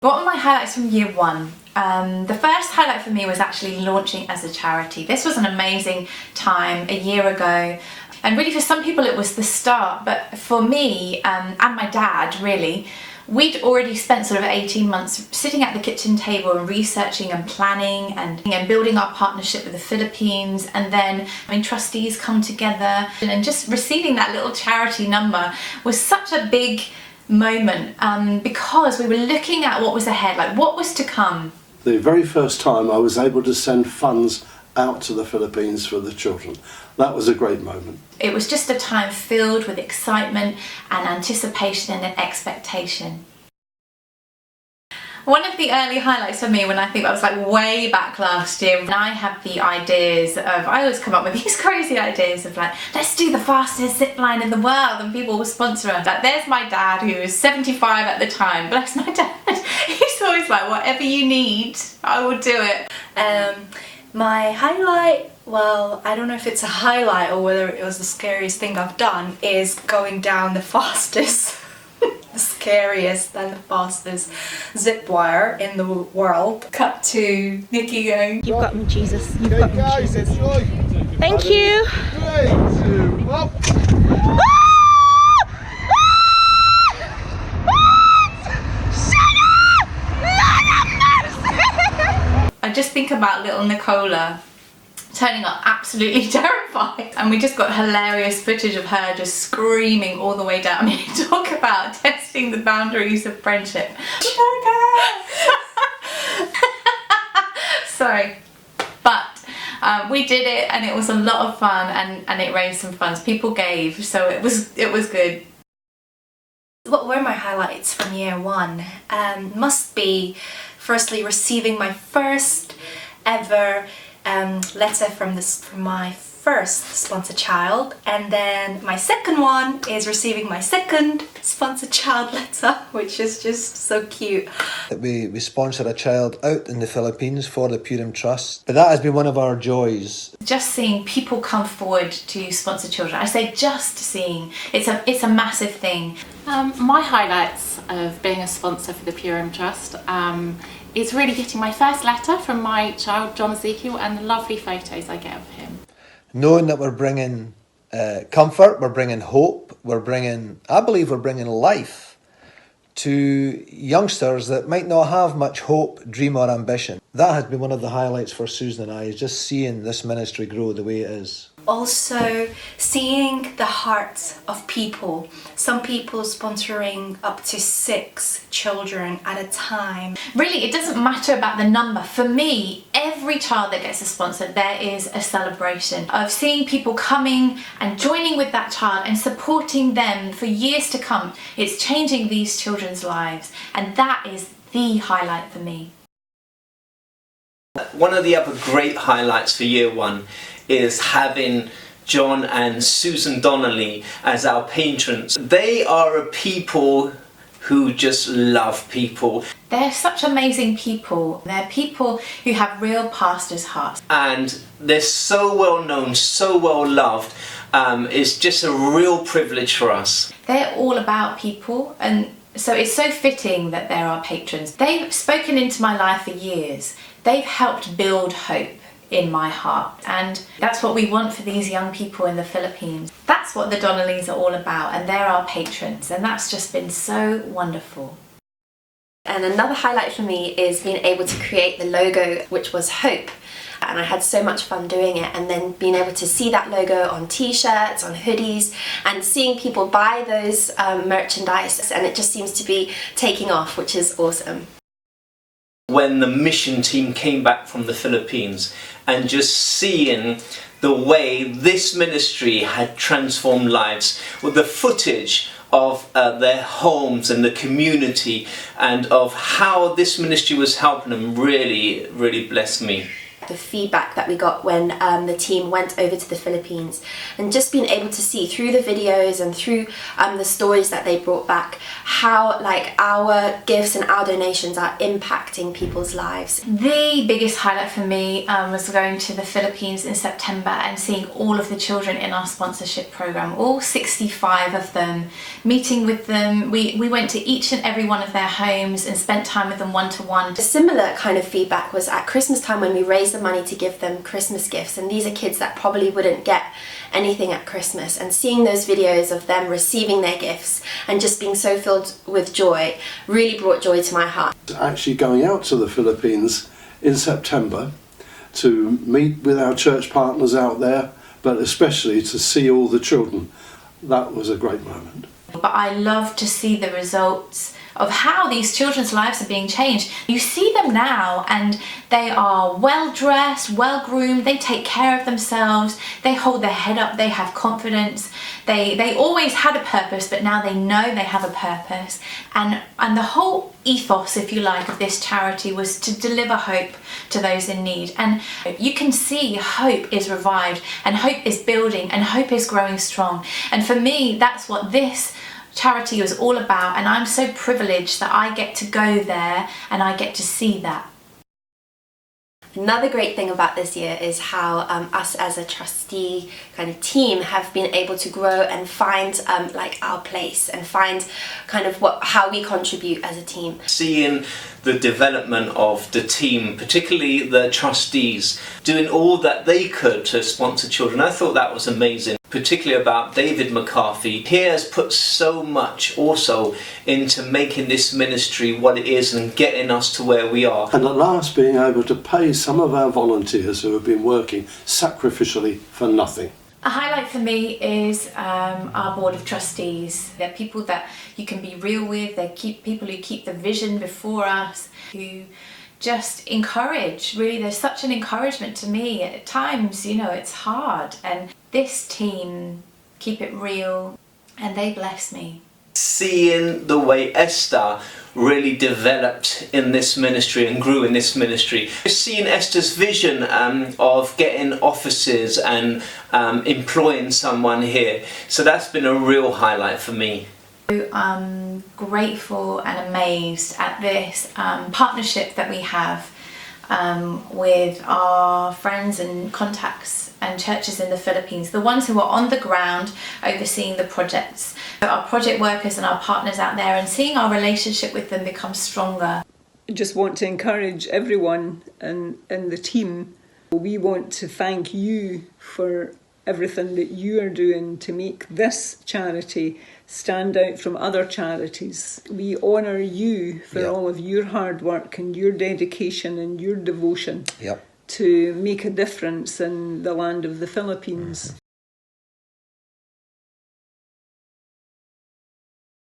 What were my highlights from year one? The first highlight for me was actually launching as a charity. This was an amazing time a year ago, and really for some people it was the start, but for me and my dad really, we'd already spent sort of 18 months sitting at the kitchen table and researching and planning and building our partnership with the Philippines, and then having trustees come together and just receiving that little charity number was such a big moment because we were looking at what was ahead, like what was to come. The very first time I was able to send funds out to the Philippines for the children. That was a great moment. It was just a time filled with excitement and anticipation and expectation. One of the early highlights for me, when I think I was like way back last year, when I had the ideas of, I always come up with these crazy ideas of like, let's do the fastest zip line in the world and people will sponsor us. Like, there's my dad, who was 75 at the time, bless my dad. He's always like, whatever you need, I will do it. My highlight, well, I don't know if it's a highlight or whether it was the scariest thing I've done, is going down the fastest, the scariest and the fastest zip wire in the world. Cut to Nikki going, "You've got me, Jesus. You've got me, Jesus. Thank you." 3, 2, 1. I just think about little Nicola turning up absolutely terrified, and we just got hilarious footage of her just screaming all the way down. I mean, talk about testing the boundaries of friendship. Sorry, but we did it and it was a lot of fun, and it raised some funds. People gave, so it was good. what were my highlights from year one? Must be firstly receiving my first ever letter from my first sponsored child, and then my second one is receiving my second sponsored child letter, which is just so cute. We sponsor a child out in the Philippines for the Purim Trust, but that has been one of our joys. Just seeing people come forward to sponsor children, I say just seeing, it's a massive thing. My highlights of being a sponsor for the Purim Trust is really getting my first letter from my child John Ezekiel and the lovely photos I get of him. Knowing that we're bringing comfort, we're bringing hope, I believe we're bringing life to youngsters that might not have much hope, dream or ambition. That has been one of the highlights for Susan and I, is just seeing this ministry grow the way it is. Also seeing the hearts of people, some people sponsoring up to 6 children at a time. Really, it doesn't matter about the number. For me, every child that gets a sponsor, there is a celebration of seeing people coming and joining with that child and supporting them for years to come. It's changing these children's lives, and that is the highlight for me. One of the other great highlights for year one is having John and Susan Donnelly as our patrons. They are a people who just love people. They're such amazing people. They're people who have real pastor's hearts. And they're so well known, so well loved. It's just a real privilege for us. They're all about people, and so it's so fitting that they're our patrons. They've spoken into my life for years. They've helped build hope in my heart, and that's what we want for these young people in the Philippines. That's what the Donnellys are all about, and they're our patrons, and that's just been so wonderful. And another highlight for me is being able to create the logo, which was hope. And I had so much fun doing it, and then being able to see that logo on t-shirts, on hoodies, and seeing people buy those merchandise, and it just seems to be taking off, which is awesome. When the mission team came back from the Philippines and just seeing the way this ministry had transformed lives, with the footage of their homes and the community and of how this ministry was helping them, really blessed me. the feedback that we got when the team went over to the Philippines, and just being able to see through the videos and through the stories that they brought back how like our gifts and our donations are impacting people's lives. The biggest highlight for me was going to the Philippines in September and seeing all of the children in our sponsorship program, all 65 of them, meeting with them. We went to each and every one of their homes and spent time with them one-to-one. A similar kind of feedback was at Christmas time when we raised the money to give them Christmas gifts, and these are kids that probably wouldn't get anything at Christmas, and seeing those videos of them receiving their gifts and just being so filled with joy really brought joy to my heart. Actually going out to the Philippines in September to meet with our church partners out there, but especially to see all the children, that was a great moment. But I love to see the results of how these children's lives are being changed. You see them now and they are well dressed, well groomed, they take care of themselves, they hold their head up, they have confidence. They always had a purpose, but now they know they have a purpose. And the whole ethos, if you like, of this charity was to deliver hope to those in need. And you can see hope is revived and hope is building and hope is growing strong. And for me, that's what this charity was all about, and I'm so privileged that I get to go there and I get to see that. Another great thing about this year is how us as a trustee kind of team have been able to grow and find like our place and find kind of how we contribute as a team. Seeing the development of the team, particularly the trustees, doing all that they could to sponsor children, I thought that was amazing. Particularly about David McCarthy. He has put so much also into making this ministry what it is and getting us to where we are. And at last being able to pay some of our volunteers who have been working sacrificially for nothing. A highlight for me is our board of trustees. They're people that you can be real with. They're people who keep the vision before us, who just encourage. Really, there's such an encouragement to me. At times, you know, it's hard, and this team keep it real and they bless me. Seeing the way Esther really developed in this ministry and grew in this ministry. Seeing Esther's vision of getting offices and employing someone here. So that's been a real highlight for me. I'm grateful and amazed at this partnership that we have with our friends and contacts and churches in the Philippines, the ones who are on the ground overseeing the projects, our project workers and our partners out there, and seeing our relationship with them become stronger. I just want to encourage everyone in the team. We want to thank you for everything that you are doing to make this charity stand out from other charities. We honour you for all of your hard work and your dedication and your devotion to make a difference in the land of the Philippines.